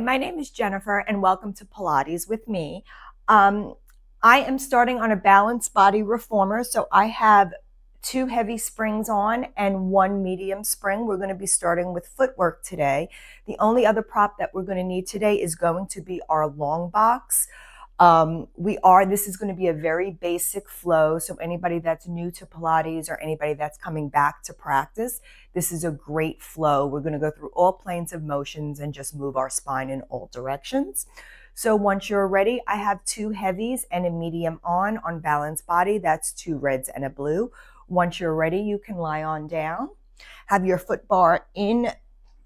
My name is Jennifer, and welcome to Pilates with me. Um, I am starting on a balanced body reformer, so I have 2 heavy springs on and 1 medium spring. We're going to be starting with footwork today. The only other prop that we're going to need today is going to be our long box. This is going to be a very basic flow. So anybody that's new to Pilates or anybody that's coming back to practice, this is a great flow. We're going to go through all planes of motions and just move our spine in all directions. So once you're ready, I have 2 heavies and a medium on balanced body. That's 2 reds and a blue. Once you're ready, you can lie on down. Have your foot bar in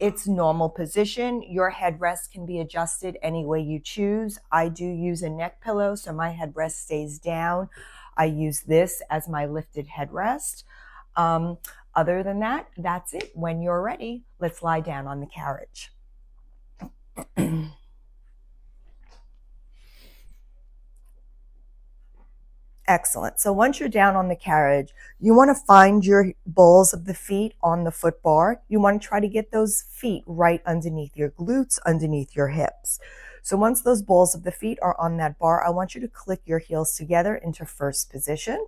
its normal position. Your headrest can be adjusted any way you choose. I do use a neck pillow, so my headrest stays down. I use this as my lifted headrest. Other than that, that's it. When you're ready, let's lie down on the carriage. Excellent. So once you're down on the carriage, you want to find your balls of the feet on the foot bar. You want to try to get those feet right underneath your glutes, underneath your hips. So once those balls of the feet are on that bar, I want you to click your heels together into first position.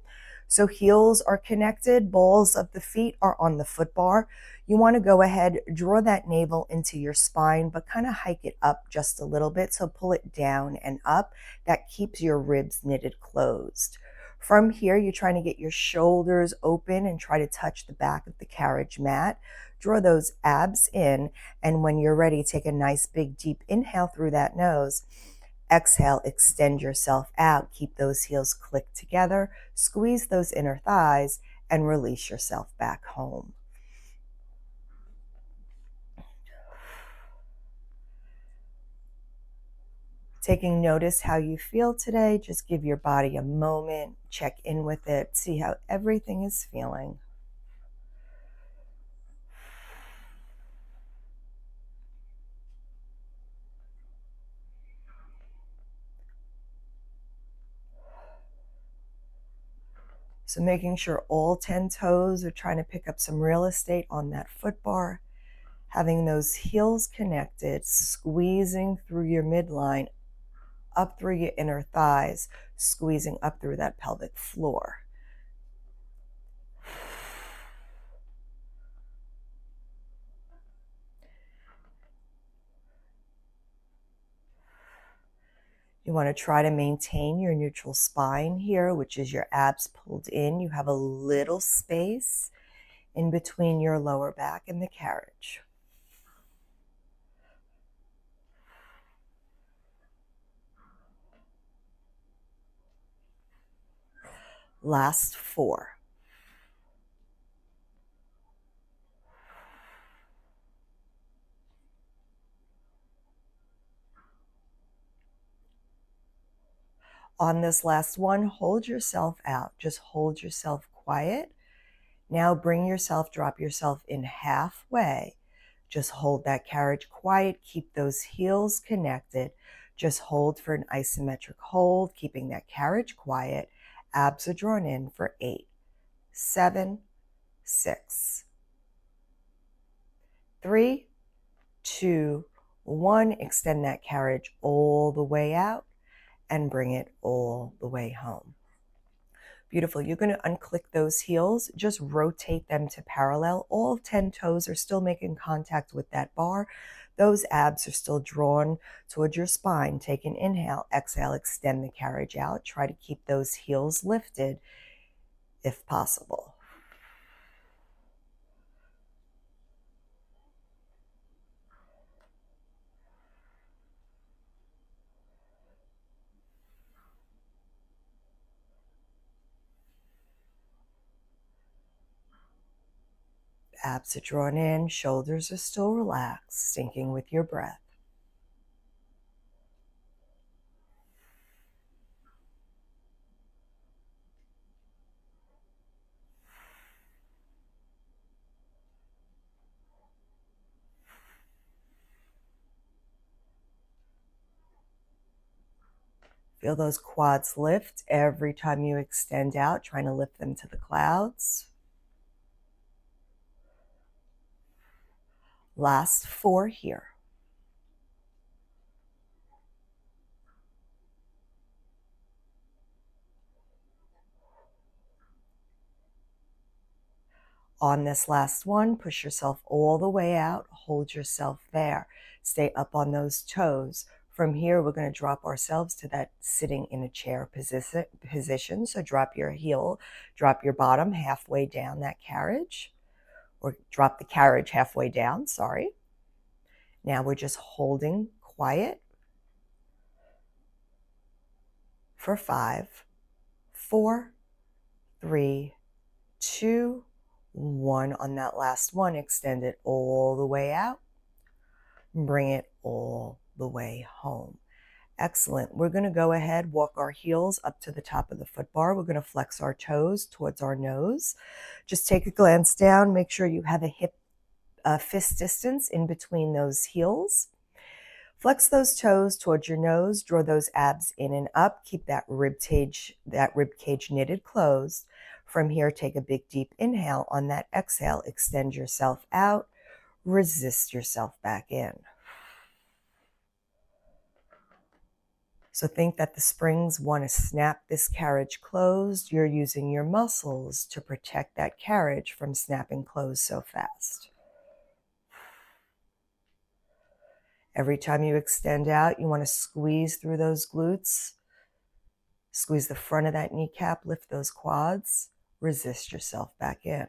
So heels are connected, balls of the feet are on the foot bar. You want to go ahead, draw that navel into your spine, but kind of hike it up just a little bit. So pull it down and up. That keeps your ribs knitted closed. From here, you're trying to get your shoulders open and try to touch the back of the carriage mat. Draw those abs in, and when you're ready, take a nice big deep inhale through that nose. Exhale, extend yourself out. Keep those heels clicked together. Squeeze those inner thighs and release yourself back home. Taking notice how you feel today. Just give your body a moment, check in with it, see how everything is feeling. So making sure all 10 toes are trying to pick up some real estate on that foot bar, having those heels connected, squeezing through your midline, up through your inner thighs, squeezing up through that pelvic floor. You want to try to maintain your neutral spine here, which is your abs pulled in. You have a little space in between your lower back and the carriage. Last 4. On this last one, hold yourself out. Just hold yourself quiet. Now bring yourself, drop yourself in halfway. Just hold that carriage quiet. Keep those heels connected. Just hold for an isometric hold, keeping that carriage quiet. Abs are drawn in for 8, 7, 6, 3, 2, 1. Extend that carriage all the way out and bring it all the way home. Beautiful. You're going to unclick those heels, just rotate them to parallel. All 10 toes are still making contact with that bar. Those abs are still drawn towards your spine. Take an inhale, exhale, extend the carriage out. Try to keep those heels lifted if possible. Abs are drawn in, shoulders are still relaxed, syncing with your breath. Feel those quads lift every time you extend out, trying to lift them to the clouds. Last 4 here. On this last one, push yourself all the way out, hold yourself there. Stay up on those toes. From here, we're going to drop ourselves to that sitting in a chair position. So drop your heel, drop your bottom halfway down that carriage, or drop the carriage halfway down, sorry. Now we're just holding quiet for 5, 4, 3, 2, 1. On that last one, extend it all the way out. Bring it all the way home. Excellent. We're going to go ahead, walk our heels up to the top of the foot bar. We're going to flex our toes towards our nose. Just take a glance down. Make sure you have a fist distance in between those heels. Flex those toes towards your nose. Draw those abs in and up. Keep that rib cage knitted closed. From here, take a big deep inhale. On that exhale, extend yourself out. Resist yourself back in. So think that the springs want to snap this carriage closed. You're using your muscles to protect that carriage from snapping closed so fast. Every time you extend out, you want to squeeze through those glutes. Squeeze the front of that kneecap, lift those quads. Resist yourself back in.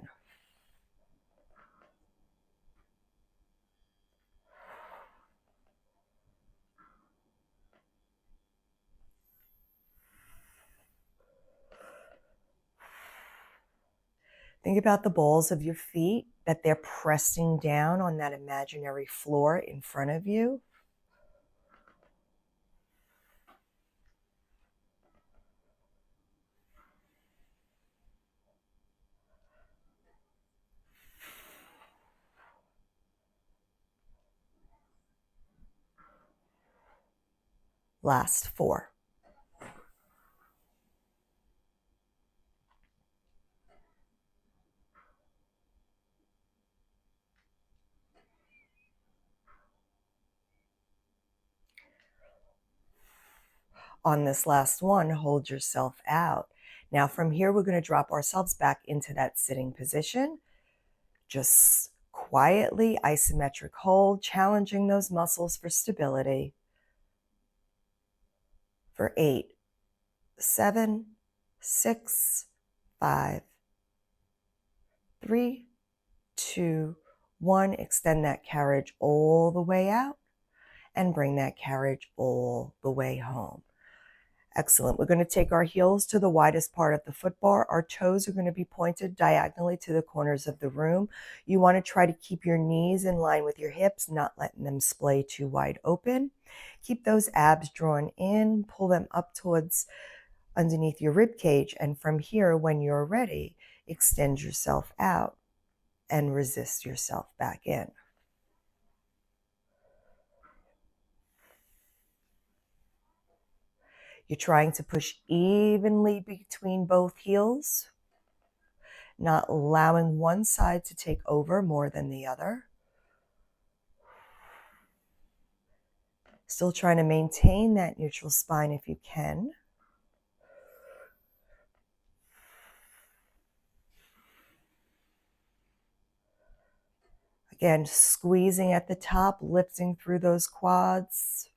Think about the balls of your feet, that they're pressing down on that imaginary floor in front of you. Last 4. On this last one, hold yourself out. Now from here, we're going to drop ourselves back into that sitting position. Just quietly, isometric hold, challenging those muscles for stability. For 8, 7, 6, 5, 3, 2, 1. Extend that carriage all the way out and bring that carriage all the way home. Excellent. We're going to take our heels to the widest part of the foot bar. Our toes are going to be pointed diagonally to the corners of the room. You want to try to keep your knees in line with your hips, not letting them splay too wide open. Keep those abs drawn in, pull them up towards underneath your rib cage. And from here, when you're ready, extend yourself out and resist yourself back in. You're trying to push evenly between both heels, not allowing one side to take over more than the other. Still trying to maintain that neutral spine if you can. Again, squeezing at the top, lifting through those quads.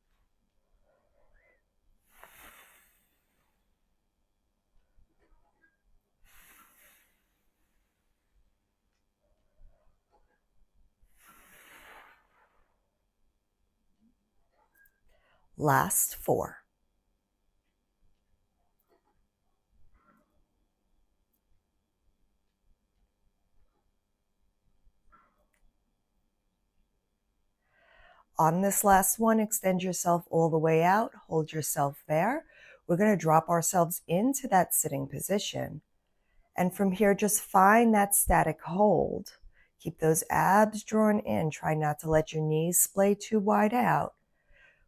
Last 4. On this last one, extend yourself all the way out, hold yourself there. We're going to drop ourselves into that sitting position. And from here, just find that static hold. Keep those abs drawn in. Try not to let your knees splay too wide out.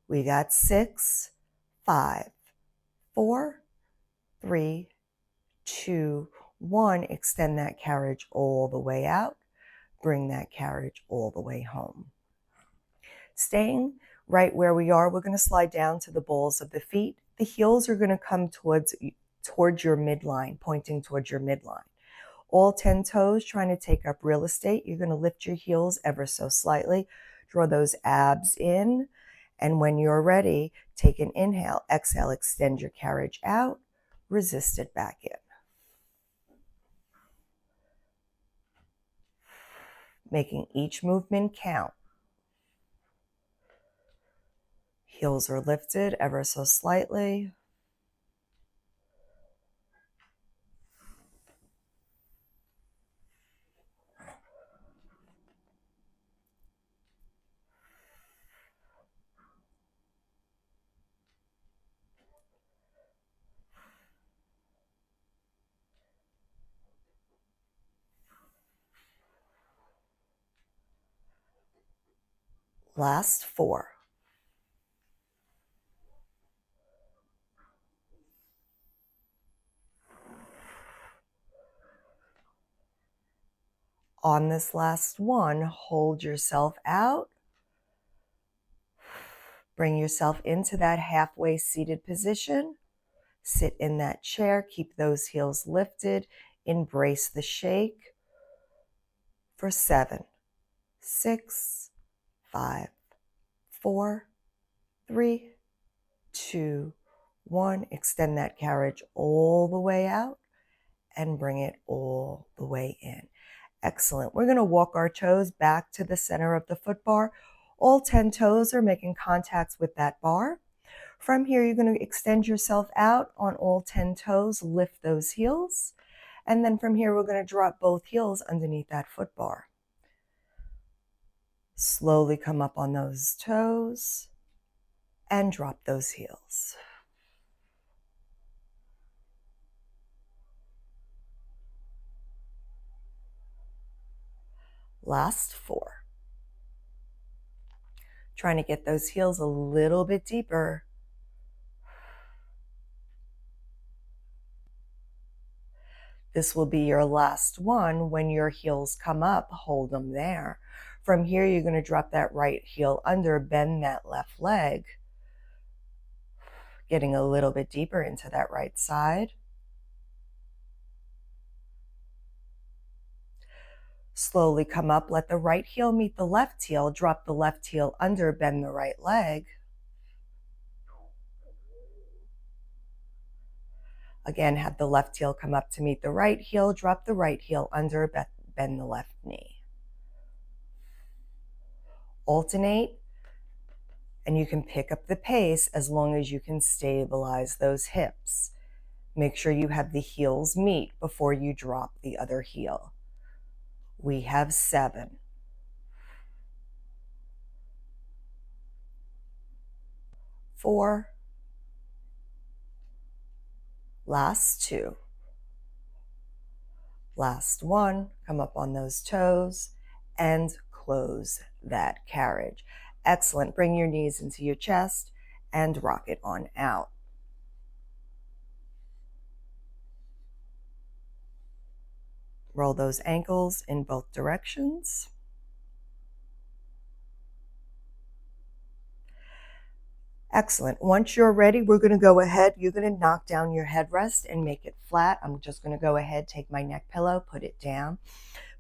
We got 6, 5, 4, 3, 2, 1. Extend that carriage all the way out. Bring that carriage all the way home. Staying right where we are, we're going to slide down to the balls of the feet. The heels are going to come towards your midline, pointing towards your midline. All 10 toes trying to take up real estate. You're going to lift your heels ever so slightly. Draw those abs in. And when you're ready, take an inhale. Exhale, extend your carriage out. Resist it back in. Making each movement count. Heels are lifted ever so slightly. Last 4. On this last one, hold yourself out. Bring yourself into that halfway seated position. Sit in that chair. Keep those heels lifted. Embrace the shake for 7, 6, 5, 4, 3, 2, 1. Extend that carriage all the way out and bring it all the way in. Excellent. We're going to walk our toes back to the center of the foot bar. All 10 toes are making contacts with that bar. From here, you're going to extend yourself out on all 10 toes, lift those heels. And then from here, we're going to drop both heels underneath that foot bar. Slowly come up on those toes and drop those heels. Last 4. Trying to get those heels a little bit deeper. This will be your last one. When your heels come up, hold them there. From here, you're going to drop that right heel under, bend that left leg, getting a little bit deeper into that right side. Slowly come up, let the right heel meet the left heel, drop the left heel under, bend the right leg. Again, have the left heel come up to meet the right heel, drop the right heel under, bend the left knee. Alternate, and you can pick up the pace as long as you can stabilize those hips. Make sure you have the heels meet before you drop the other heel. We have 7. 4. Last 2. Last 1. Come up on those toes and close that carriage. Excellent. Bring your knees into your chest and rock it on out. Roll those ankles in both directions. Excellent. Once you're ready, we're going to go ahead. You're going to knock down your headrest and make it flat. I'm just going to go ahead, take my neck pillow, put it down.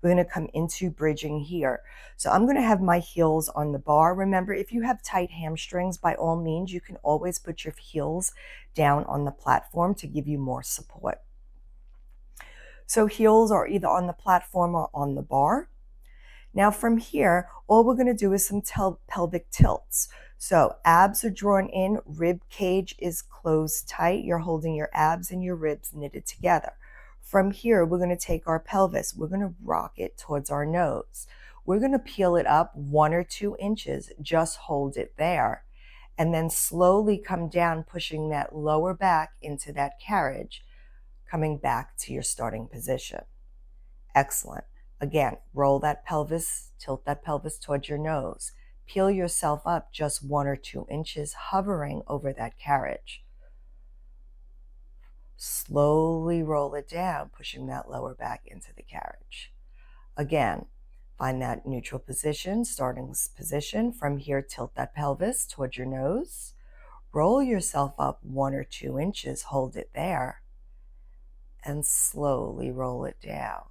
We're going to come into bridging here. So I'm going to have my heels on the bar. Remember, if you have tight hamstrings, by all means, you can always put your heels down on the platform to give you more support. So heels are either on the platform or on the bar. Now from here, all we're going to do is some pelvic tilts. So abs are drawn in, rib cage is closed tight. You're holding your abs and your ribs knitted together. From here, we're going to take our pelvis. We're going to rock it towards our nose. We're going to peel it up 1 or 2 inches. Just hold it there. And then slowly come down, pushing that lower back into that carriage, coming back to your starting position. Excellent. Again, roll that pelvis, tilt that pelvis towards your nose. Peel yourself up just 1 or 2 inches, hovering over that carriage. Slowly roll it down, pushing that lower back into the carriage. Again, find that neutral position, starting position. From here, tilt that pelvis towards your nose. Roll yourself up 1 or 2 inches, hold it there, and slowly roll it down.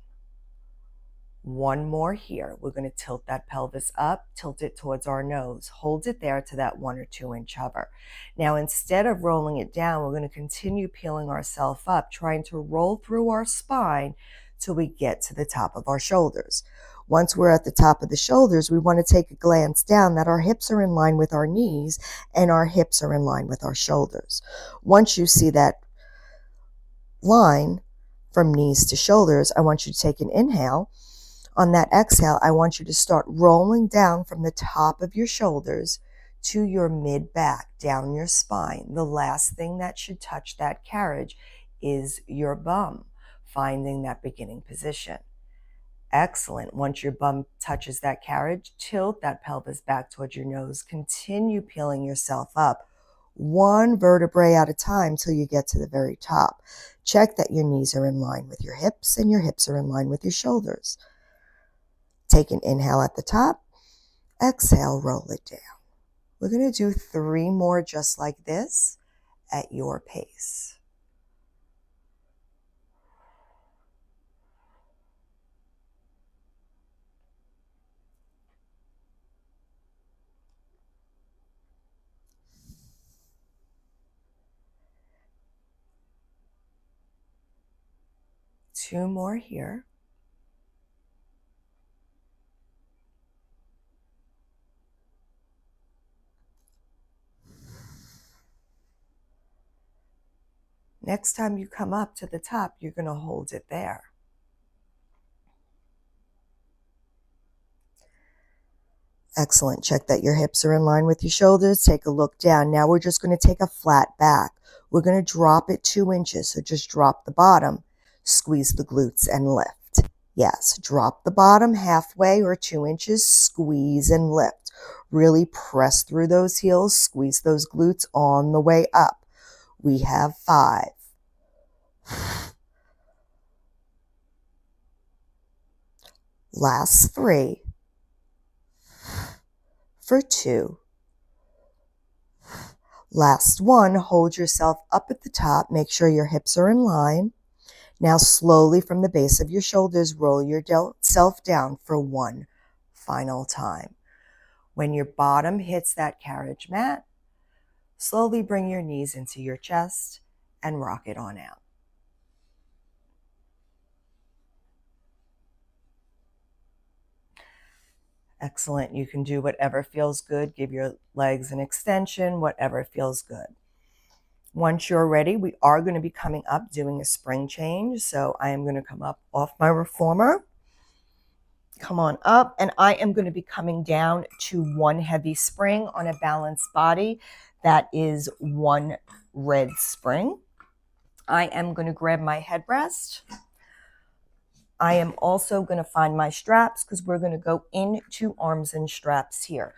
One more here. We're going to tilt that pelvis up, tilt it towards our nose. Hold it there to that 1 or 2 inch hover. Now, instead of rolling it down, we're going to continue peeling ourselves up, trying to roll through our spine till we get to the top of our shoulders. Once we're at the top of the shoulders, we want to take a glance down that our hips are in line with our knees and our hips are in line with our shoulders. Once you see that line from knees to shoulders, I want you to take an inhale. On that exhale, I want you to start rolling down from the top of your shoulders to your mid-back, down your spine. The last thing that should touch that carriage is your bum, finding that beginning position. Excellent. Once your bum touches that carriage, tilt that pelvis back towards your nose. Continue peeling yourself up, one vertebrae at a time till you get to the very top. Check that your knees are in line with your hips and your hips are in line with your shoulders. Take an inhale at the top, exhale, roll it down. We're going to do 3 more just like this at your pace. Two more here. Next time you come up to the top, you're going to hold it there. Excellent. Check that your hips are in line with your shoulders. Take a look down. Now we're just going to take a flat back. We're going to drop it 2 inches. So just drop the bottom, squeeze the glutes and lift. Yes, drop the bottom halfway or 2 inches, squeeze and lift. Really press through those heels, squeeze those glutes on the way up. We have 5. Last 3. For 2. Last 1, hold yourself up at the top. Make sure your hips are in line. Now slowly from the base of your shoulders, roll yourself down for 1 final time. When your bottom hits that carriage mat, slowly bring your knees into your chest and rock it on out. Excellent. You can do whatever feels good. Give your legs an extension, whatever feels good. Once you're ready, we are going to be coming up doing a spring change. So I am going to come up off my reformer. Come on up, and I am going to be coming down to 1 heavy spring on a balanced body. That is 1 red spring. I am going to grab my headrest. I am also going to find my straps because we're going to go into arms and straps here.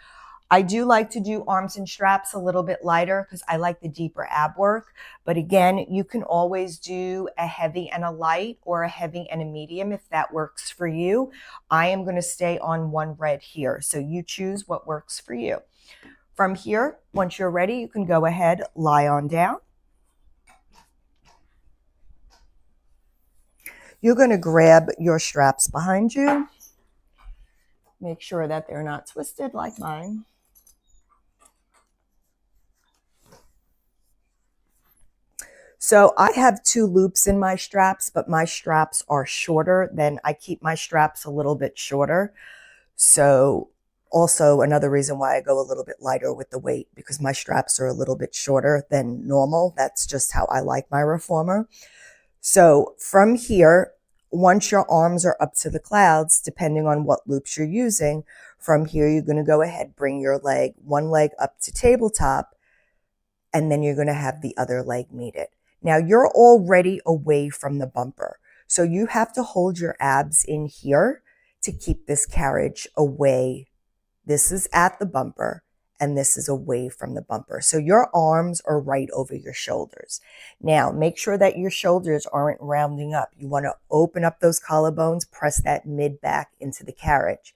I do like to do arms and straps a little bit lighter because I like the deeper ab work. But again, you can always do a heavy and a light or a heavy and a medium if that works for you. I am going to stay on 1 red here. So you choose what works for you. From here, once you're ready, you can go ahead, lie on down. You're going to grab your straps behind you. Make sure that they're not twisted like mine. So I have 2 loops in my straps, but my straps are shorter than I keep my straps a little bit shorter. So also another reason why I go a little bit lighter with the weight, because my straps are a little bit shorter than normal. That's just how I like my reformer. So from here, once your arms are up to the clouds, depending on what loops you're using, from here, you're going to go ahead, bring your leg, 1 leg up to tabletop, and then you're going to have the other leg meet it. Now you're already away from the bumper. So you have to hold your abs in here to keep this carriage away. This is at the bumper and this is away from the bumper. So your arms are right over your shoulders. Now make sure that your shoulders aren't rounding up. You want to open up those collarbones, press that mid back into the carriage.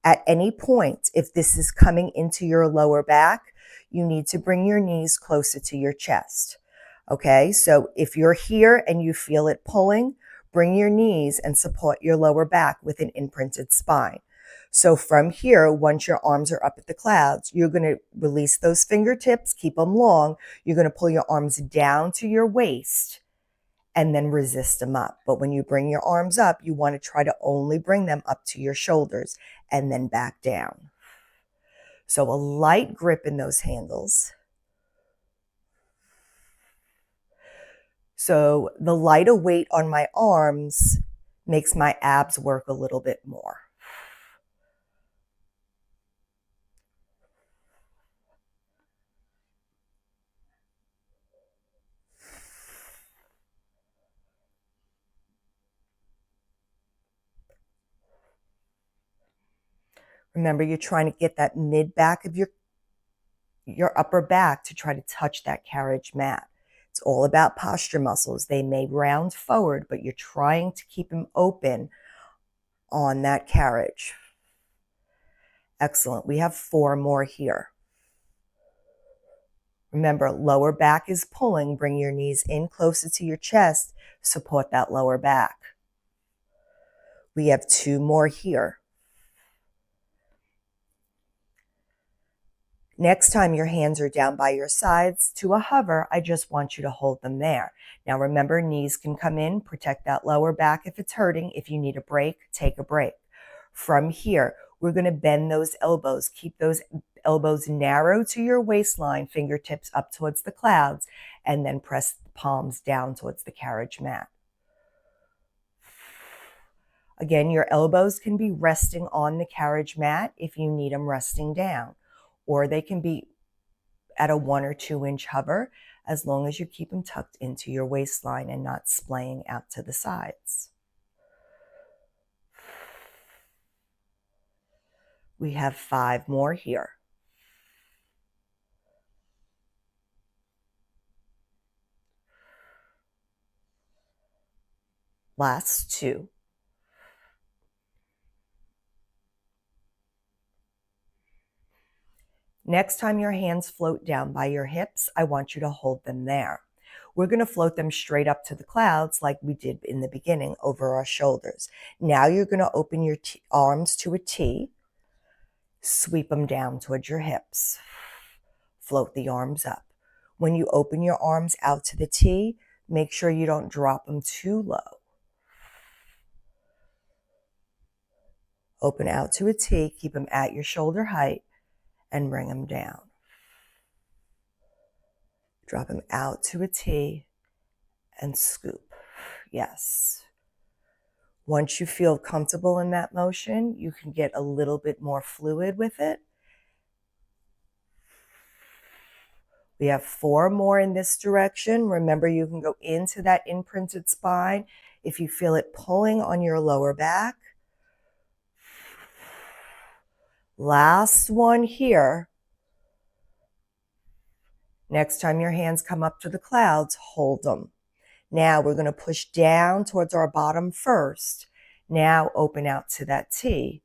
At any point, if this is coming into your lower back, you need to bring your knees closer to your chest. Okay, so if you're here and you feel it pulling, Bring your knees and support your lower back with an imprinted spine. So from here, once your arms are up at the clouds, you're going to release those fingertips, keep them long. You're going to pull your arms down to your waist and then resist them up. But when you bring your arms up, you want to try to only bring them up to your shoulders and then back down. So a light grip in those handles. So the lighter weight on my arms makes my abs work a little bit more. Remember, you're trying to get that mid back of your upper back to try to touch that carriage mat. It's all about posture muscles. They may round forward, but you're trying to keep them open on that carriage. Excellent. We have 4 more here. Remember, lower back is pulling. Bring your knees in closer to your chest. Support that lower back. We have 2 more here. Next time your hands are down by your sides to a hover, I just want you to hold them there. Now remember, knees can come in, protect that lower back if it's hurting. If you need a break, take a break. From here, we're going to bend those elbows. Keep those elbows narrow to your waistline, fingertips up towards the clouds, and then press the palms down towards the carriage mat. Again, your elbows can be resting on the carriage mat if you need them resting down, or they can be at a 1 or 2 inch hover as long as you keep them tucked into your waistline and not splaying out to the sides. We have 5 more here. Last 2. Next time your hands float down by your hips, I want you to hold them there. We're going to float them straight up to the clouds like we did in the beginning over our shoulders. Now you're going to open your arms to a T. Sweep them down towards your hips. Float the arms up. When you open your arms out to the T, make sure you don't drop them too low. Open out to a T, keep them at your shoulder height, and bring them down. Drop them out to a T and scoop. Yes. Once you feel comfortable in that motion, you can get a little bit more fluid with it. We have 4 more in this direction. Remember, you can go into that imprinted spine if you feel it pulling on your lower back. Last one here. Next time your hands come up to the clouds, hold them. Now we're going to push down towards our bottom first. Now open out to that T.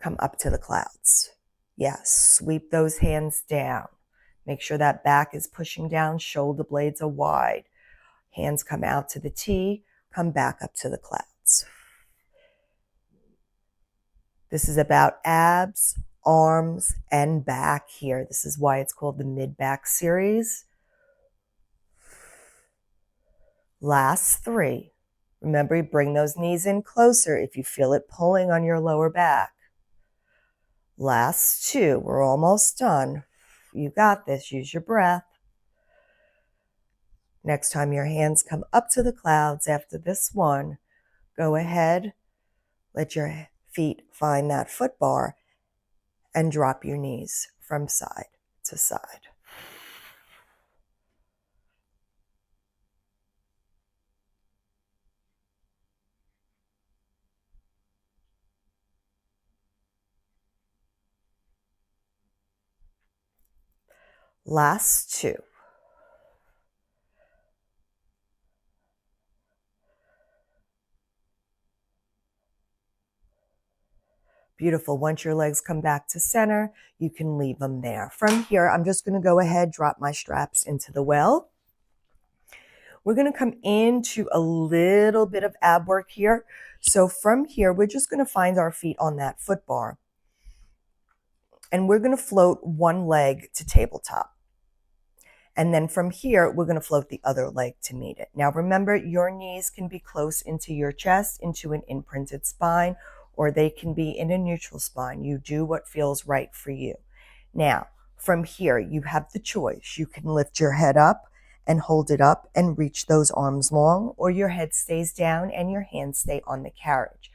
Come up to the clouds. Yes, sweep those hands down. Make sure that back is pushing down, shoulder blades are wide. Hands come out to the T, come back up to the clouds. This is about abs, arms, and back here. This is why it's called the mid-back series. Last 3. Remember, you bring those knees in closer if you feel it pulling on your lower back. Last 2. We're almost done. You got this. Use your breath. Next time your hands come up to the clouds after this one, go ahead, let your feet find that foot bar, and drop your knees from side to side. Last 2. Beautiful. Once your legs come back to center, you can leave them there. From here, I'm just going to go ahead, drop my straps into the well. We're going to come into a little bit of ab work here. So from here, we're just going to find our feet on that foot bar. And we're going to float one leg to tabletop. And then from here, we're going to float the other leg to meet it. Now, remember, your knees can be close into your chest, into an imprinted spine, or they can be in a neutral spine. You do what feels right for you. Now, from here, you have the choice. You can lift your head up and hold it up and reach those arms long, or your head stays down and your hands stay on the carriage.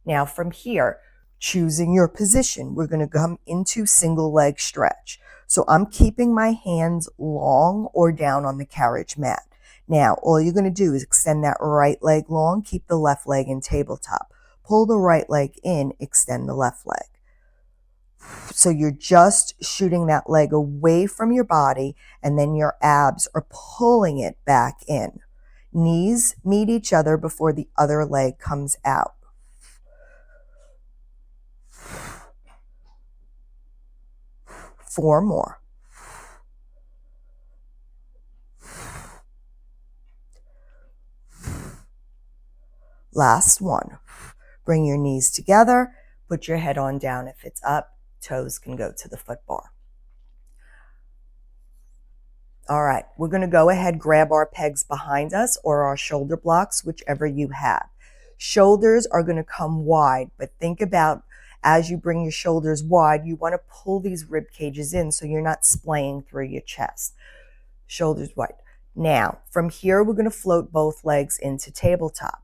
Now, from here, choosing your position, we're going to come into single leg stretch. So I'm keeping my hands long or down on the carriage mat. Now, all you're going to do is extend that right leg long, keep the left leg in tabletop. Pull the right leg in, extend the left leg. So you're just shooting that leg away from your body, and then your abs are pulling it back in. Knees meet each other before the other leg comes out. Four more. Last one. Bring your knees together. Put your head on down if it's up. Toes can go to the foot bar. All right, we're going to go ahead, grab our pegs behind us or our shoulder blocks, whichever you have. Shoulders are going to come wide, but think about as you bring your shoulders wide, you want to pull these rib cages in so you're not splaying through your chest. Shoulders wide. Now, from here, we're going to float both legs into tabletop.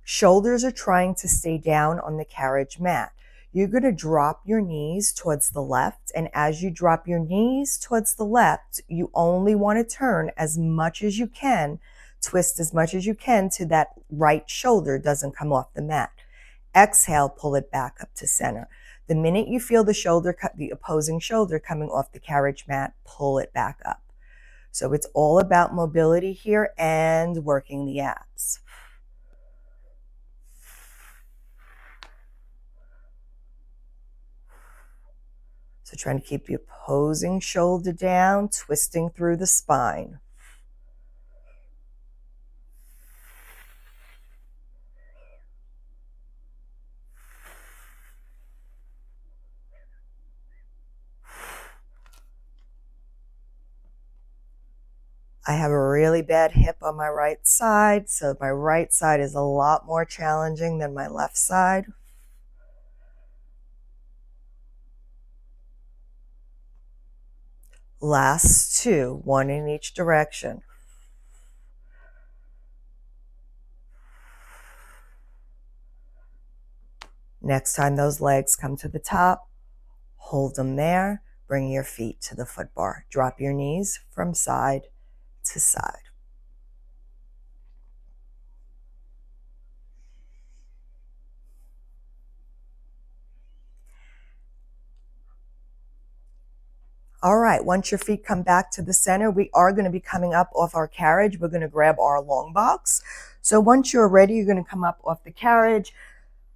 Shoulders are trying to stay down on the carriage mat. You're going to drop your knees towards the left, and as you drop your knees towards the left, you only want to turn as much as you can, twist as much as you can to that right shoulder doesn't come off the mat. Exhale, pull it back up to center. The minute you feel the opposing shoulder coming off the carriage mat, pull it back up. So it's all about mobility here and working the abs. So trying to keep the opposing shoulder down, twisting through the spine. I have a really bad hip on my right side, so my right side is a lot more challenging than my left side. Last two, one in each direction. Next time those legs come to the top, hold them there, bring your feet to the foot bar. Drop your knees from side to side. All right, once your feet come back to the center, we are going to be coming up off our carriage. We're going to grab our long box. So once you're ready, you're going to come up off the carriage.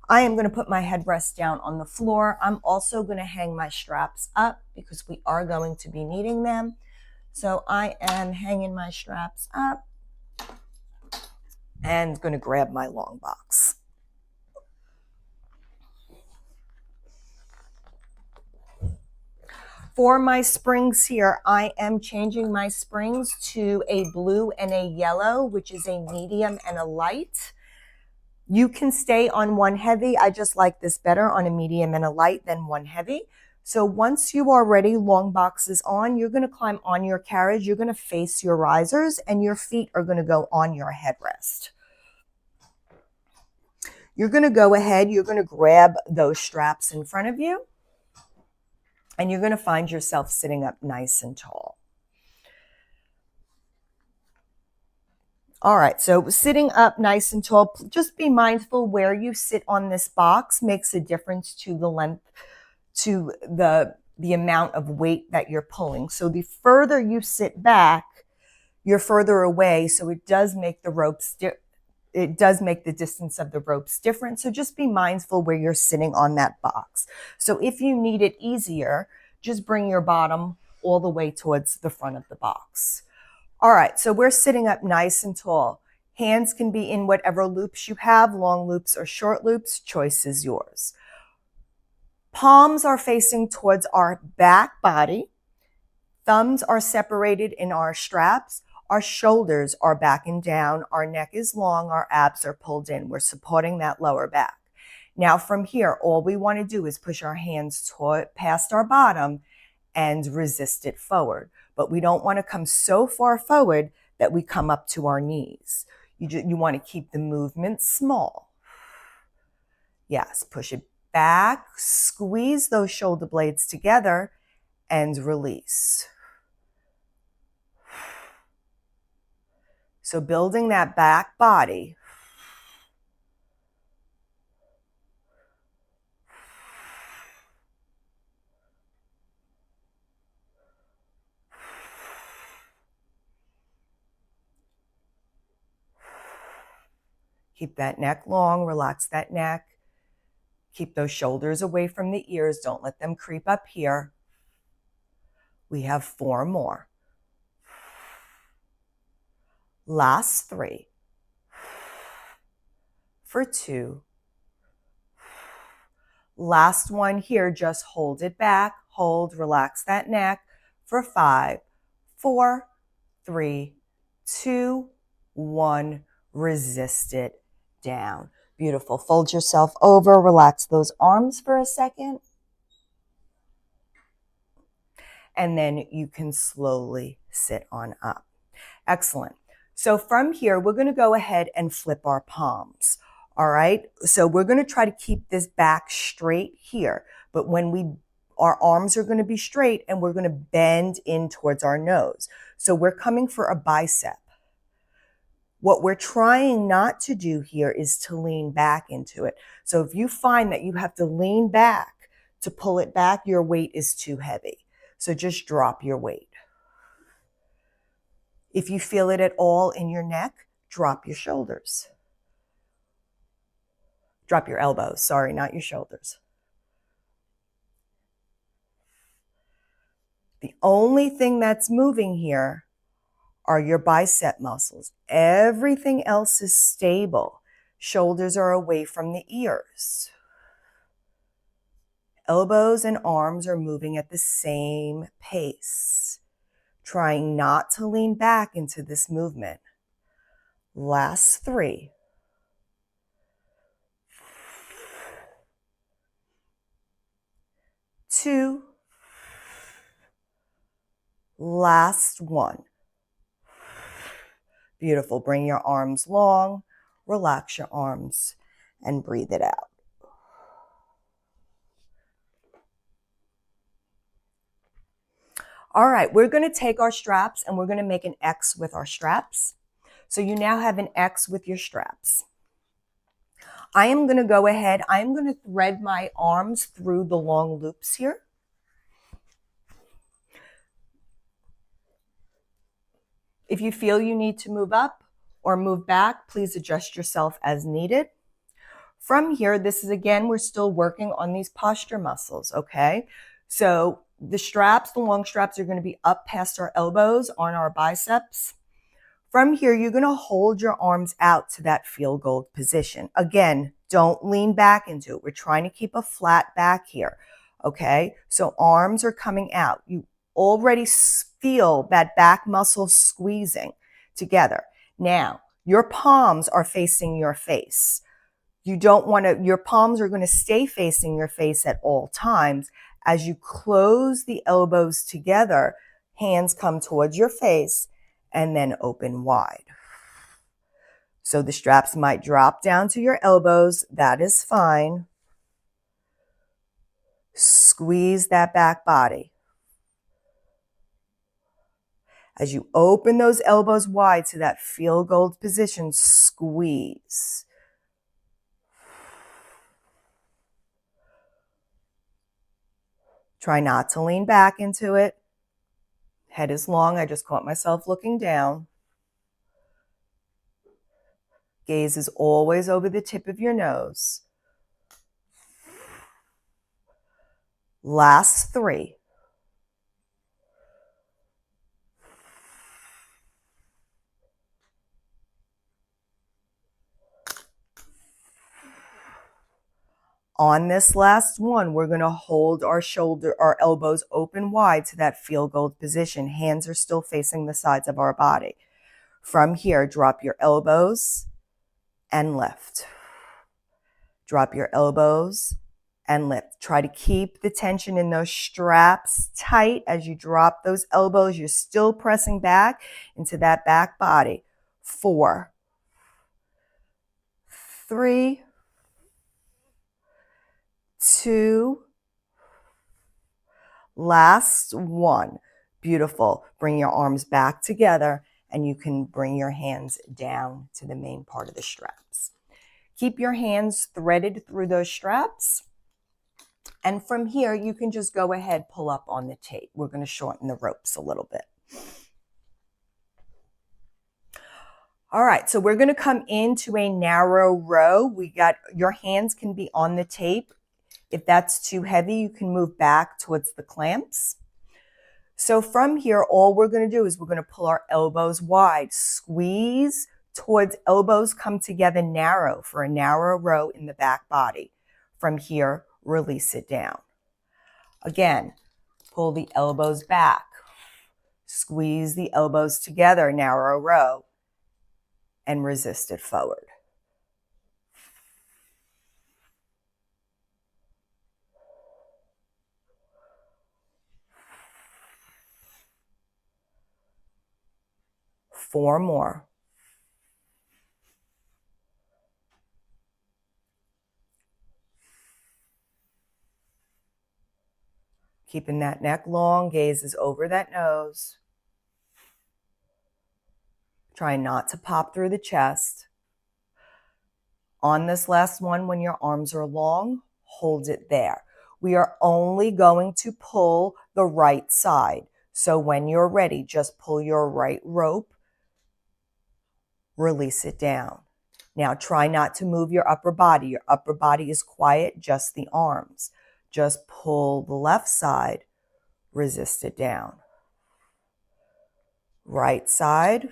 I am going to put my headrest down on the floor. I'm also going to hang my straps up because we are going to be needing them. So I am hanging my straps up and going to grab my long box. For my springs here, I am changing my springs to a blue and a yellow, which is a medium and a light. You can stay on one heavy. I just like this better on a medium and a light than one heavy. So once you are ready, long boxes on, you're going to climb on your carriage. You're going to face your risers and your feet are going to go on your headrest. You're going to go ahead. You're going to grab those straps in front of you. And you're going to find yourself sitting up nice and tall. All right, so sitting up nice and tall, just be mindful where you sit on this box makes a difference to the length, to the amount of weight that you're pulling. So the further you sit back, you're further away. So it does make the ropes, it does make the distance of the ropes different. So just be mindful where you're sitting on that box. So if you need it easier, just bring your bottom all the way towards the front of the box. All right, so we're sitting up nice and tall. Hands can be in whatever loops you have, long loops or short loops, choice is yours. Palms are facing towards our back body. Thumbs are separated in our straps. Our shoulders are back and down. Our neck is long. Our abs are pulled in. We're supporting that lower back. Now from here, all we want to do is push our hands past our bottom and resist it forward. But we don't want to come so far forward that we come up to our knees. You want to keep the movement small. Yes, push it back, squeeze those shoulder blades together, and release. So building that back body. Keep that neck long, relax that neck. Keep those shoulders away from the ears. Don't let them creep up here. We have 4 more. Last 3. For 2. Last one here, just hold it back. Hold, relax that neck for 5, 4, 3, 2, 1. Resist it down. Beautiful. Fold yourself over. Relax those arms for a second. And then you can slowly sit on up. Excellent. So from here, we're going to go ahead and flip our palms. All right. So we're going to try to keep this back straight here. But our arms are going to be straight and we're going to bend in towards our nose. So we're coming for a bicep. What we're trying not to do here is to lean back into it. So if you find that you have to lean back to pull it back, your weight is too heavy. So just drop your weight. If you feel it at all in your neck, drop your shoulders. Drop your elbows, sorry, not your shoulders. The only thing that's moving here are your bicep muscles. Everything else is stable. Shoulders are away from the ears. Elbows and arms are moving at the same pace. Trying not to lean back into this movement. Last 3. 2. Last 1. Beautiful. Bring your arms long, relax your arms, and breathe it out. All right, we're going to take our straps and we're going to make an X with our straps. So you now have an X with your straps. I am going to go ahead, I'm going to thread my arms through the long loops here. If you feel you need to move up or move back, please adjust yourself as needed. From here, this is again, we're still working on these posture muscles, okay? So the straps, the long straps are going to be up past our elbows on our biceps. From here, you're going to hold your arms out to that field goal position. Again, don't lean back into it. We're trying to keep a flat back here, okay? So arms are coming out. You already feel that back muscle squeezing together. Now, your palms are facing your face. You don't want to, your palms are going to stay facing your face at all times. As you close the elbows together, hands come towards your face and then open wide. So the straps might drop down to your elbows. That is fine. Squeeze that back body. As you open those elbows wide to that field goal position, squeeze. Try not to lean back into it. Head is long. I just caught myself looking down. Gaze is always over the tip of your nose. Last 3. On this last one, we're going to hold our elbows open wide to that field goal position. Hands are still facing the sides of our body. From here, drop your elbows and lift. Drop your elbows and lift. Try to keep the tension in those straps tight as you drop those elbows. You're still pressing back into that back body. 4, 3, 2, last one. Beautiful. Bring your arms back together and you can bring your hands down to the main part of the straps. Keep your hands threaded through those straps. And from here, you can just go ahead, pull up on the tape. We're going to shorten the ropes a little bit. All right, so we're going to come into a narrow row. Your hands can be on the tape. If that's too heavy, you can move back towards the clamps. So from here, all we're going to do is we're going to pull our elbows wide, squeeze towards elbows come together narrow for a narrow row in the back body. From here, release it down. Again, pull the elbows back, squeeze the elbows together, narrow row, and resist it forward. Four more. Keeping that neck long, gaze is over that nose. Try not to pop through the chest. On this last one, when your arms are long, hold it there. We are only going to pull the right side. So when you're ready, just pull your right rope, release it down. Now try not to move your upper body. Your upper body is quiet, just the arms. Just pull the left side, resist it down. Right side,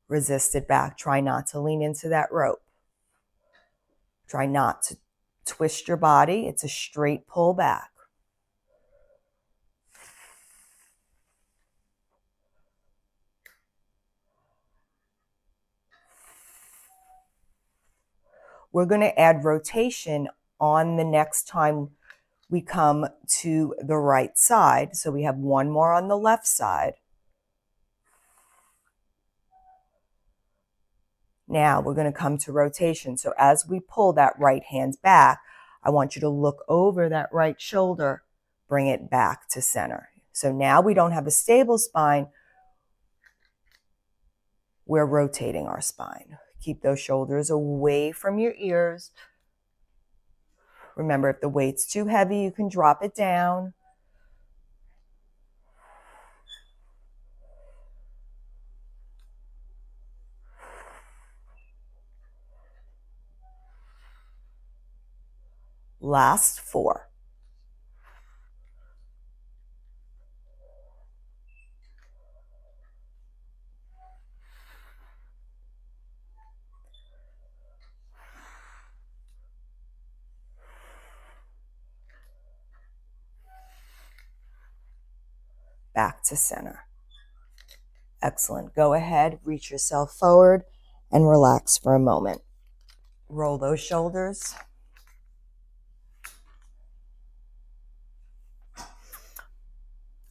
resist it back. Try not to lean into that rope. Try not to twist your body. It's a straight pull back. We're going to add rotation on the next time we come to the right side. So we have one more on the left side. Now we're going to come to rotation. So as we pull that right hand back, I want you to look over that right shoulder, bring it back to center. So now we don't have a stable spine. We're rotating our spine. Keep those shoulders away from your ears. Remember, if the weight's too heavy, you can drop it down. Last 4. Back to center. Excellent. Go ahead, reach yourself forward and relax for a moment. Roll those shoulders.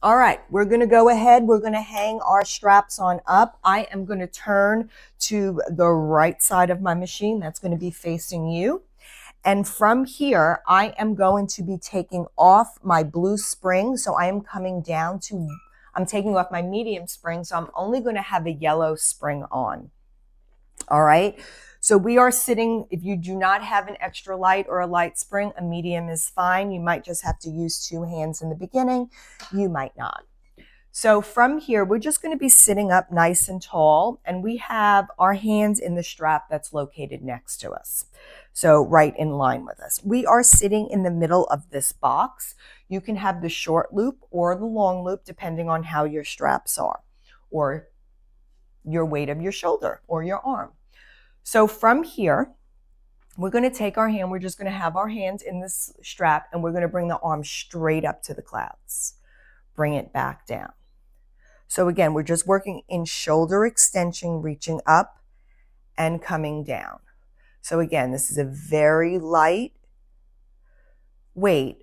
All right, we're going to go ahead. We're going to hang our straps on up. I am going to turn to the right side of my machine. That's going to be facing you. And from here, I am going to be taking off my blue spring. So I am coming down to, I'm taking off my medium spring. So I'm only going to have a yellow spring on. All right. So we are sitting, if you do not have an extra light or a light spring, a medium is fine. You might just have to use 2 hands in the beginning. You might not. So from here, we're just going to be sitting up nice and tall, and we have our hands in the strap that's located next to us. So right in line with us. We are sitting in the middle of this box. You can have the short loop or the long loop, depending on how your straps are, or your weight of your shoulder or your arm. So from here, we're going to take our hand, we're just going to have our hands in this strap, and we're going to bring the arm straight up to the clouds. Bring it back down. So again, we're just working in shoulder extension, reaching up and coming down. So again, this is a very light weight,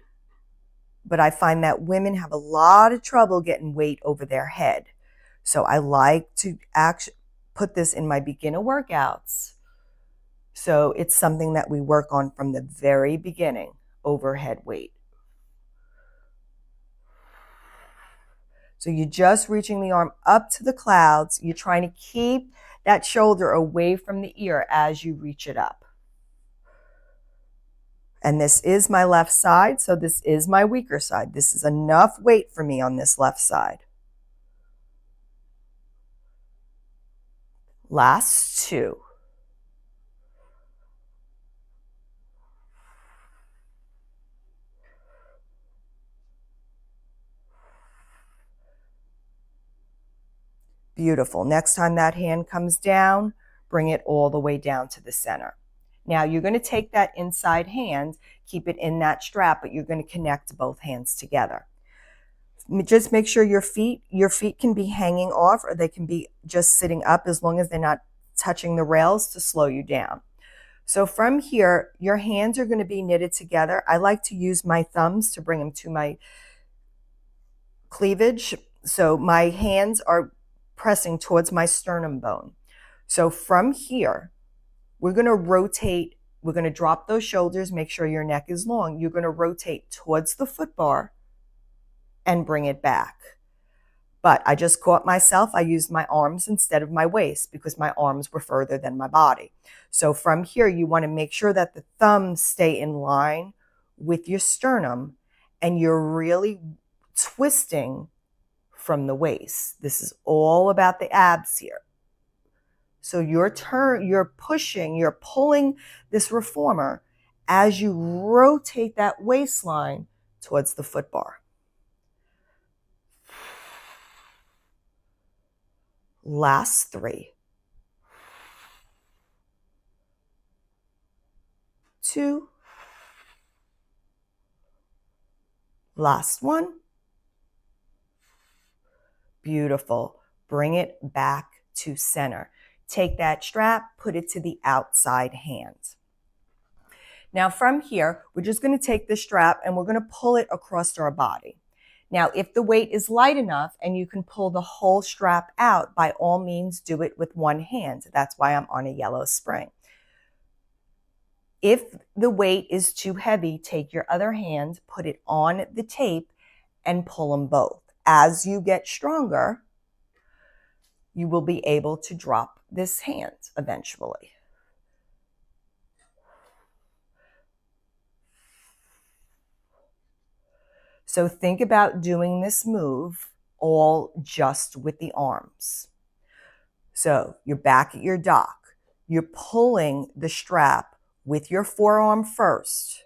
but I find that women have a lot of trouble getting weight over their head. So I like to actually put this in my beginner workouts. So it's something that we work on from the very beginning, overhead weight. So you're just reaching the arm up to the clouds. You're trying to keep that shoulder away from the ear as you reach it up. And this is my left side, so this is my weaker side. This is enough weight for me on this left side. Last two. Beautiful. Next time that hand comes down, bring it all the way down to the center. Now you're going to take that inside hand, keep it in that strap, but you're going to connect both hands together. Just make sure your feet can be hanging off, or they can be just sitting up, as long as they're not touching the rails to slow you down. So from here, your hands are going to be knitted together. I like to use my thumbs to bring them to my cleavage. So my hands are pressing towards my sternum bone. So from here, we're going to rotate. We're going to drop those shoulders. Make sure your neck is long. You're going to rotate towards the foot bar and bring it back. But I just caught myself. I used my arms instead of my waist because my arms were further than my body. So from here, you want to make sure that the thumbs stay in line with your sternum and you're really twisting from the waist. This is all about the abs here. So you're pushing, you're pulling this reformer as you rotate that waistline towards the foot bar. Last three. 2. Last one. Beautiful. Bring it back to center. Take that strap, put it to the outside hand. Now from here, we're just going to take the strap and we're going to pull it across our body. Now, if the weight is light enough and you can pull the whole strap out, by all means do it with one hand. That's why I'm on a yellow spring. If the weight is too heavy, take your other hand, put it on the tape, and pull them both. As you get stronger, you will be able to drop this hand eventually. So think about doing this move all just with the arms. So you're back at your dock. You're pulling the strap with your forearm first,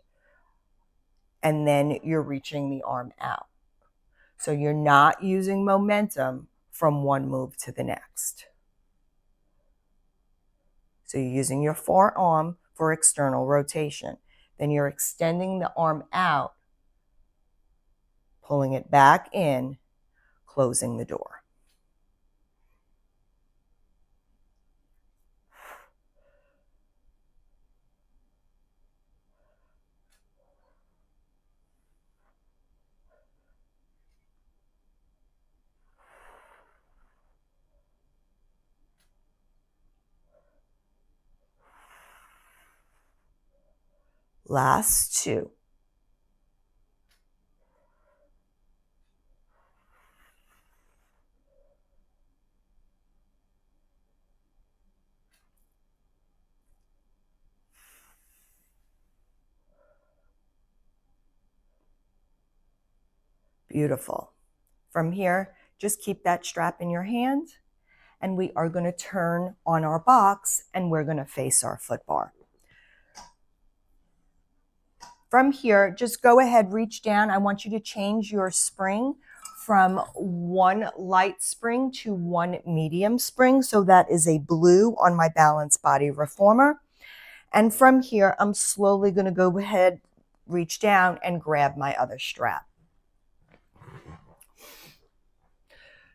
and then you're reaching the arm out. So you're not using momentum from one move to the next. So you're using your forearm for external rotation. Then you're extending the arm out, pulling it back in, closing the door. Last two. Beautiful. From here, just keep that strap in your hand, and we are going to turn on our box and we're going to face our foot bar. From here, just go ahead, reach down. I want you to change your spring from one light spring to one medium spring. So that is a blue on my balanced body reformer. And from here, I'm slowly going to go ahead, reach down and grab my other strap.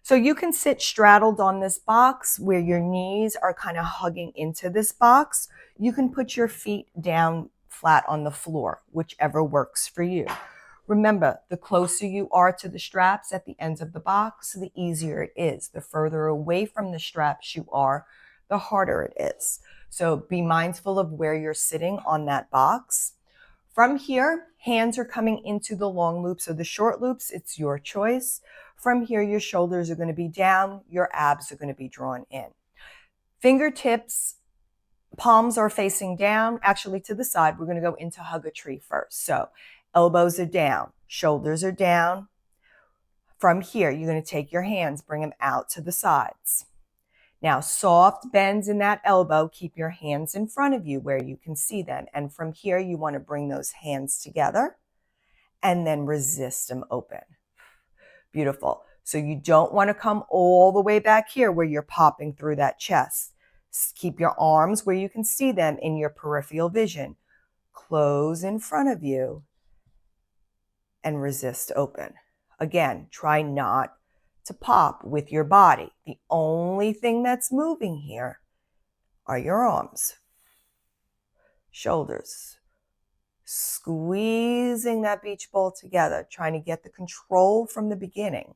So you can sit straddled on this box where your knees are kind of hugging into this box. You can put your feet down flat on the floor, whichever works for you. Remember, the closer you are to the straps at the ends of the box, the easier it is. The further away from the straps you are, the harder it is. So be mindful of where you're sitting on that box. From here, hands are coming into the long loops or the short loops. It's your choice. From here, your shoulders are going to be down. Your abs are going to be drawn in. Fingertips, palms are facing down, actually to the side. We're going to go into hug a tree first. So elbows are down, shoulders are down. From here, you're going to take your hands, bring them out to the sides. Now, soft bends in that elbow. Keep your hands in front of you where you can see them. And from here, you want to bring those hands together and then resist them open. Beautiful. So you don't want to come all the way back here where you're popping through that chest. Keep your arms where you can see them in your peripheral vision. Close in front of you and resist open. Again, try not to pop with your body. The only thing that's moving here are your arms, shoulders, squeezing that beach ball together, trying to get the control from the beginning.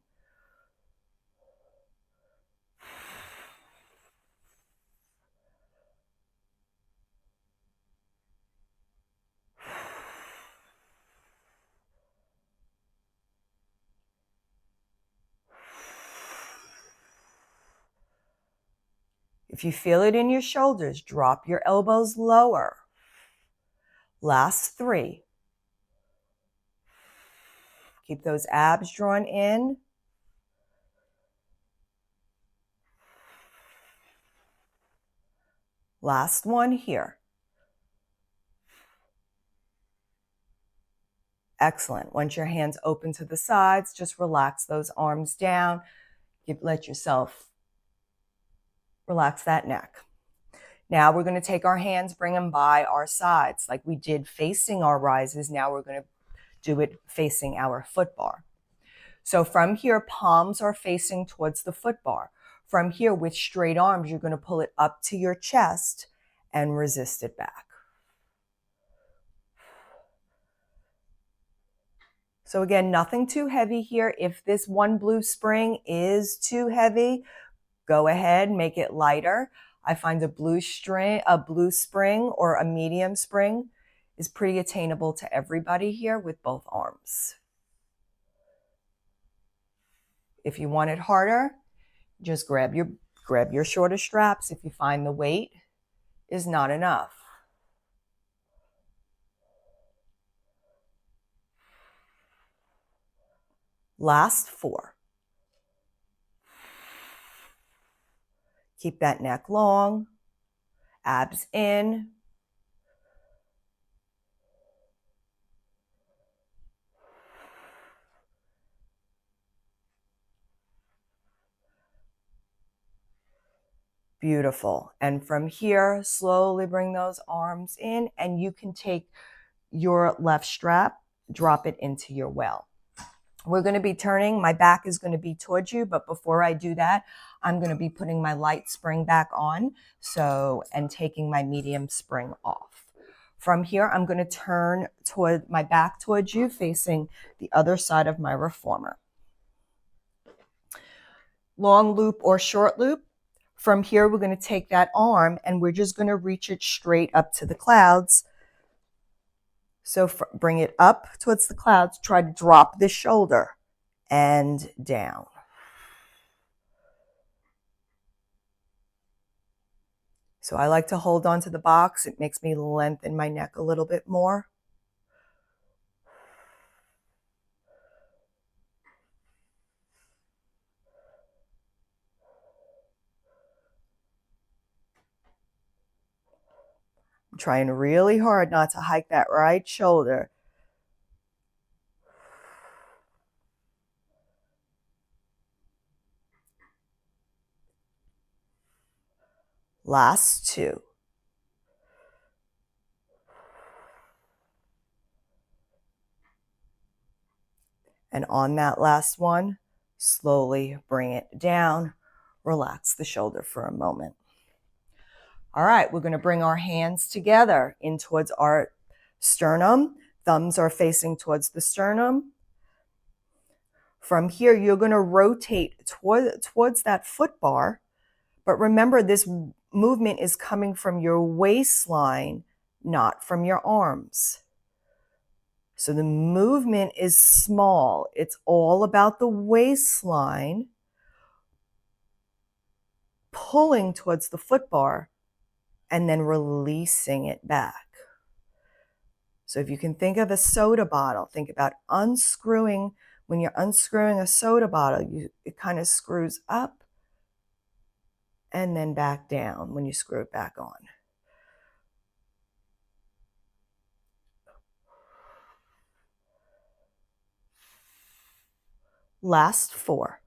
If you feel it in your shoulders, drop your elbows lower. Last 3. Keep those abs drawn in. Last one here. Excellent. Once your hands open to the sides, just relax those arms down. Let yourself relax that neck. Now we're going to take our hands, bring them by our sides like we did facing our rises. Now we're going to do it facing our foot bar. So from here, palms are facing towards the foot bar. From here, with straight arms, you're going to pull it up to your chest and resist it back. So again, nothing too heavy here. If this one blue spring is too heavy, go ahead, make it lighter. I find a blue spring or a medium spring is pretty attainable to everybody here with both arms. If you want it harder, just grab your shorter straps if you find the weight is not enough. Last 4. Keep that neck long, abs in. Beautiful. And from here, slowly bring those arms in, and you can take your left strap, drop it into your well. We're going to be turning. My back is going to be towards you, but before I do that, I'm going to be putting my light spring back on, and taking my medium spring off. From here, I'm going to turn toward my back towards you, facing the other side of my reformer. Long loop or short loop. From here, we're going to take that arm and we're just going to reach it straight up to the clouds. So bring it up towards the clouds. Try to drop the shoulder and down. So I like to hold on to the box. It makes me lengthen my neck a little bit more. I'm trying really hard not to hike that right shoulder. Last 2. And on that last one, slowly bring it down. Relax the shoulder for a moment. All right, we're going to bring our hands together in towards our sternum. Thumbs are facing towards the sternum. From here, you're going to rotate towards that foot bar. But remember, this movement is coming from your waistline, not from your arms. So the movement is small. It's all about the waistline pulling towards the foot bar and then releasing it back. So if you can think of a soda bottle, think about unscrewing. When you're unscrewing a soda bottle, it kind of screws up and then back down when you screw it back on. Last 4.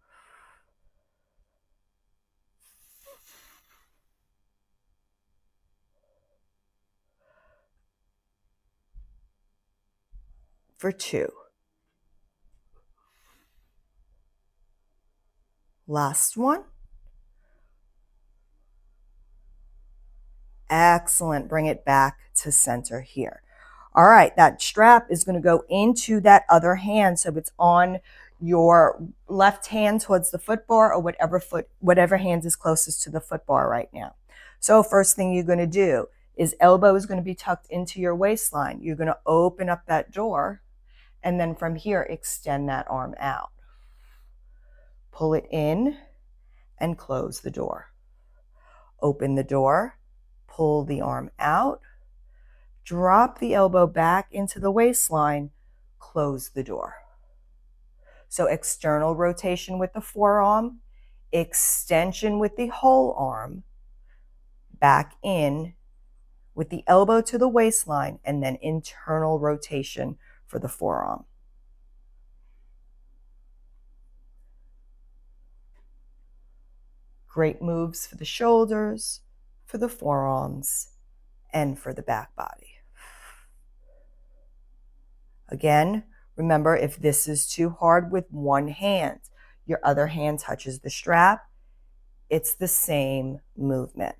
For 2. Last one. Excellent. Bring it back to center here. All right, that strap is going to go into that other hand. So it's on your left hand towards the foot bar, or whatever hand is closest to the foot bar right now. So first thing you're going to do is elbow is going to be tucked into your waistline. You're going to open up that door, and then from here, extend that arm out. Pull it in and close the door. Open the door, pull the arm out, drop the elbow back into the waistline, close the door. So external rotation with the forearm, extension with the whole arm, back in with the elbow to the waistline, and then internal rotation for the forearm. Great moves for the shoulders, for the forearms, and for the back body. Again, remember, if this is too hard with one hand, your other hand touches the strap, it's the same movement.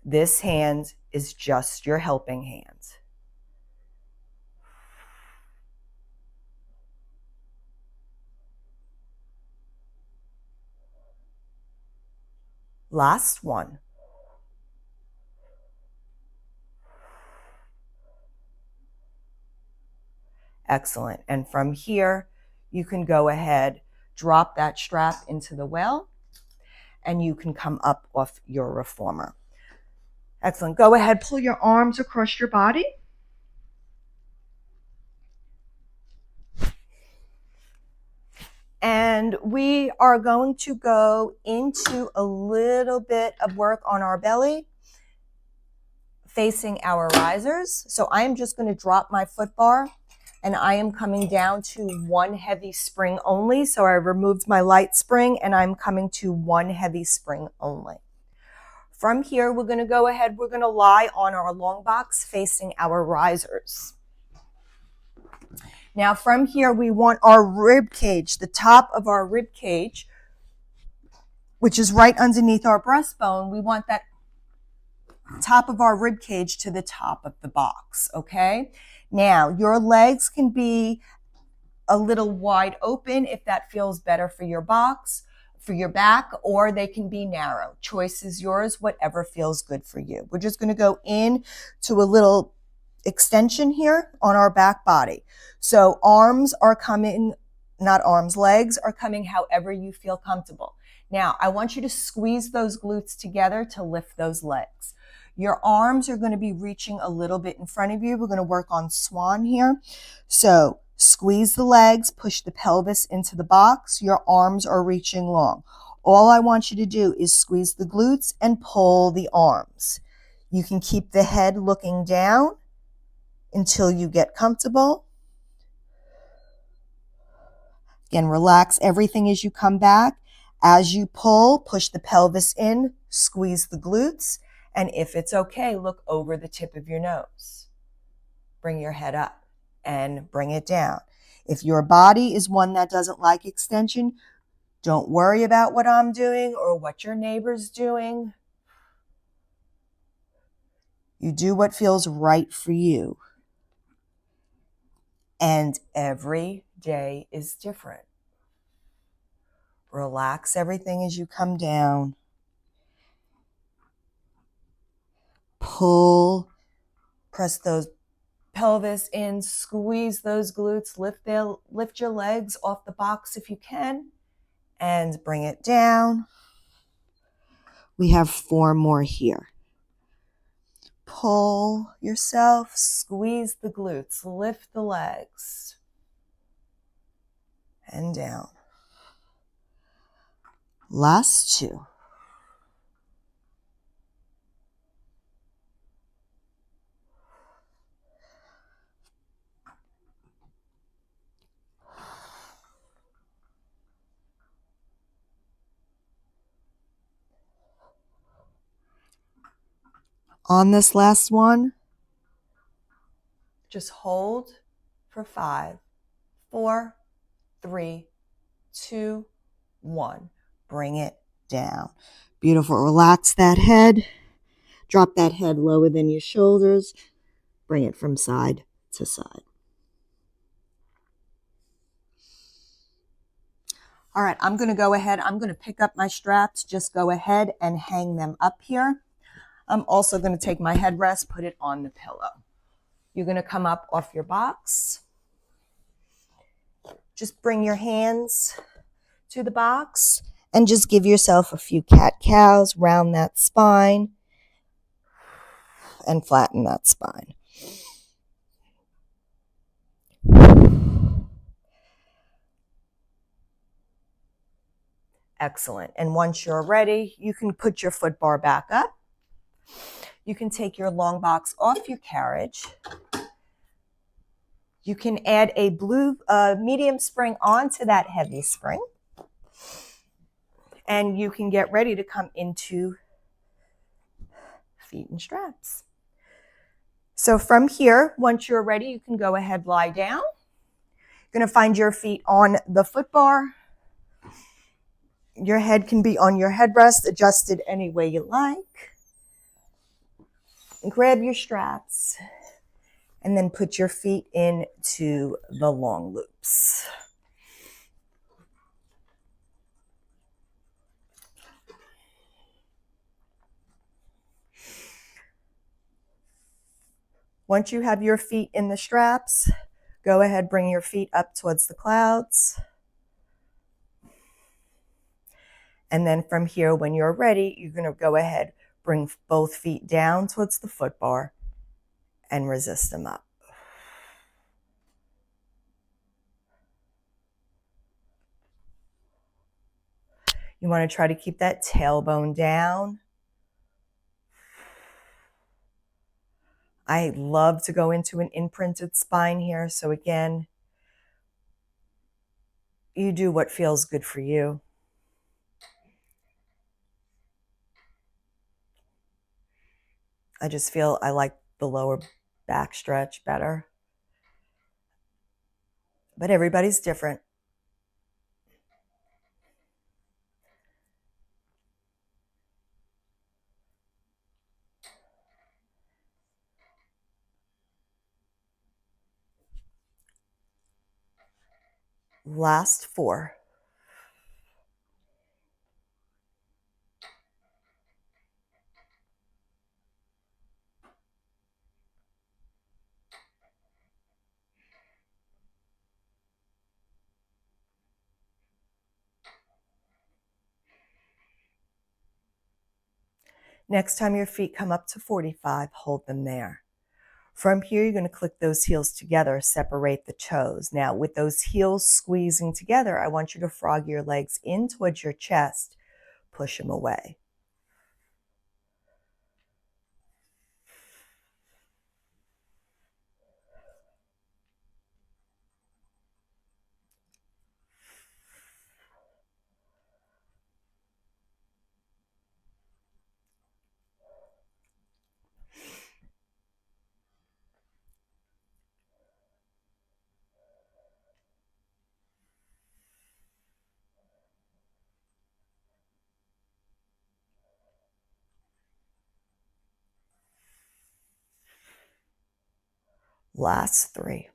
This hand is just your helping hand. Last one. Excellent. And from here, you can go ahead, drop that strap into the well, and you can come up off your reformer. Excellent. Go ahead, pull your arms across your body. And we are going to go into a little bit of work on our belly, facing our risers. So I am just going to drop my foot bar, and I am coming down to one heavy spring only. So I removed my light spring, and I'm coming to one heavy spring only. From here, we're going to go ahead, we're going to lie on our long box facing our risers. Now from here, we want our rib cage, the top of our rib cage, which is right underneath our breastbone. We want that top of our rib cage to the top of the box, okay? Now, your legs can be a little wide open if that feels better for your box, for your back, or they can be narrow. Choice is yours, whatever feels good for you. We're just going to go in to a little extension here on our back body. So arms are coming, not arms, legs are coming however you feel comfortable. Now, I want you to squeeze those glutes together to lift those legs. Your arms are going to be reaching a little bit in front of you. We're going to work on swan here. So squeeze the legs, push the pelvis into the box. Your arms are reaching long. All I want you to do is squeeze the glutes and pull the arms. You can keep the head looking down until you get comfortable. Again, relax everything as you come back. As you pull, push the pelvis in, squeeze the glutes, and if it's okay, look over the tip of your nose. Bring your head up and bring it down. If your body is one that doesn't like extension, don't worry about what I'm doing or what your neighbor's doing. You do what feels right for you. And every day is different. Relax everything as you come down. Pull, press those pelvis in, squeeze those glutes, lift your legs off the box if you can, and bring it down. We have 4 more here. Pull yourself, squeeze the glutes, lift the legs, and down. Last 2. On this last one, just hold for 5, 4, 3, 2, 1. Bring it down. Beautiful. Relax that head. Drop that head lower than your shoulders. Bring it from side to side. All right, I'm going to go ahead. I'm going to pick up my straps. Just go ahead and hang them up here. I'm also going to take my headrest, put it on the pillow. You're going to come up off your box. Just bring your hands to the box and just give yourself a few cat-cows, round that spine, and flatten that spine. Excellent. And once you're ready, you can put your foot bar back up. You can take your long box off your carriage. You can add a blue medium spring onto that heavy spring. And you can get ready to come into feet and straps. So from here, once you're ready, you can go ahead, lie down. You're going to find your feet on the foot bar. Your head can be on your headrest, adjusted any way you like. And grab your straps. And then put your feet into the long loops. Once you have your feet in the straps, go ahead, bring your feet up towards the clouds. And then from here, when you're ready, you're going to go ahead, bring both feet down towards the foot bar and resist them up. You want to try to keep that tailbone down. I love to go into an imprinted spine here. So again, you do what feels good for you. I just feel I like the lower back stretch better. But everybody's different. Last 4. Next time your feet come up to 45, hold them there. From here, you're going to click those heels together, separate the toes. Now, with those heels squeezing together, I want you to frog your legs in towards your chest. Push them away. Last 3.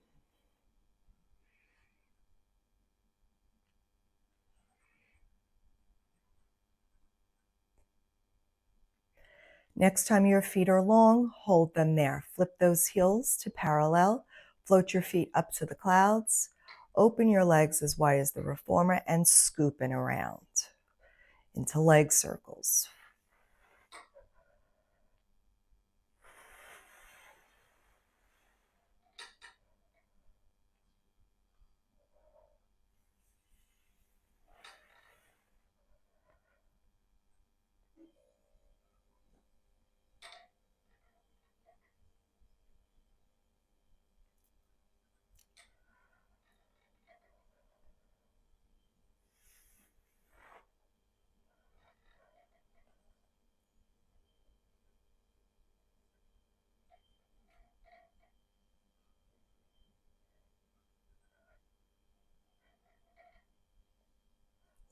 Next time your feet are long, hold them there. Flip those heels to parallel. Float your feet up to the clouds. Open your legs as wide as the reformer and scooping around into leg circles.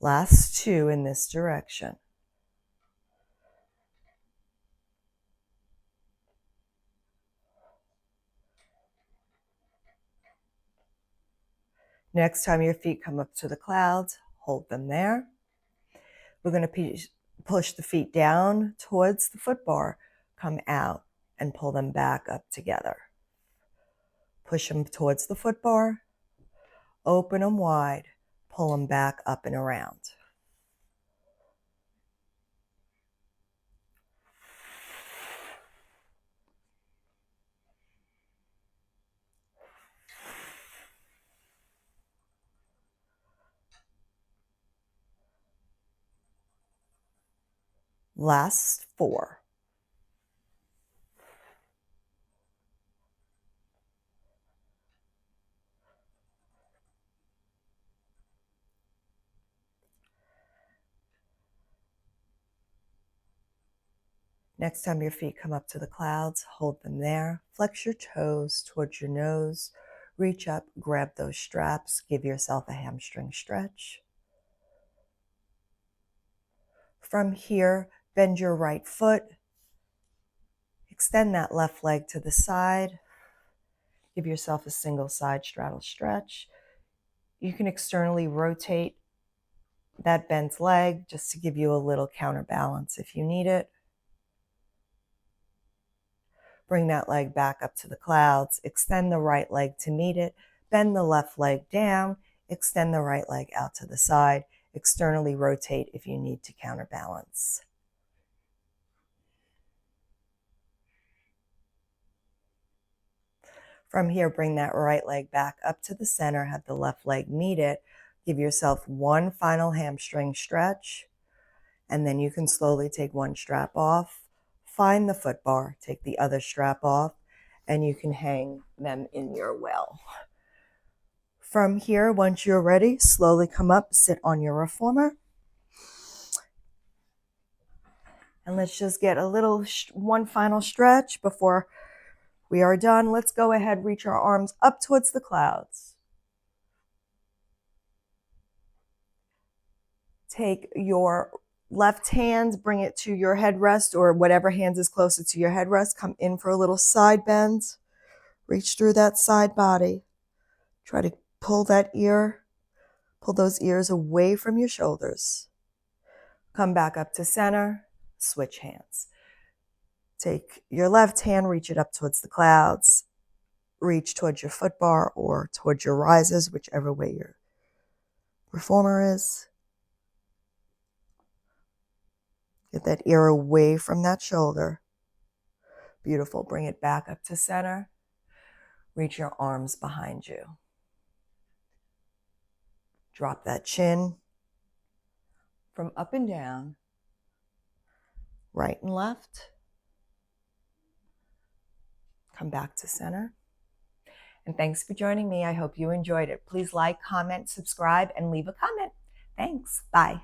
Last 2 in this direction. Next time your feet come up to the clouds, hold them there. We're going to push the feet down towards the foot bar, come out and pull them back up together. Push them towards the foot bar, open them wide, pull them back up and around. Last 4. Next time your feet come up to the clouds, hold them there. Flex your toes towards your nose. Reach up, grab those straps. Give yourself a hamstring stretch. From here, bend your right foot. Extend that left leg to the side. Give yourself a single side straddle stretch. You can externally rotate that bent leg just to give you a little counterbalance if you need it. Bring that leg back up to the clouds. Extend the right leg to meet it. Bend the left leg down. Extend the right leg out to the side. Externally rotate if you need to counterbalance. From here, bring that right leg back up to the center. Have the left leg meet it. Give yourself one final hamstring stretch. And then you can slowly take one strap off. Find the foot bar, take the other strap off, and you can hang them in your well. From here, once you're ready, slowly come up, sit on your reformer. And let's just get a little, one final stretch before we are done. Let's go ahead, reach our arms up towards the clouds. Take your left hand, bring it to your headrest or whatever hand is closer to your headrest. Come in for a little side bend. Reach through that side body. Try to pull that ear, pull those ears away from your shoulders. Come back up to center, switch hands. Take your left hand, reach it up towards the clouds. Reach towards your foot bar or towards your risers, whichever way your reformer is. Get that ear away from that shoulder. Beautiful. Bring it back up to center. Reach your arms behind you. Drop that chin from up and down, right and left. Come back to center. And thanks for joining me. I hope you enjoyed it. Please like, comment, subscribe, and leave a comment. Thanks. Bye.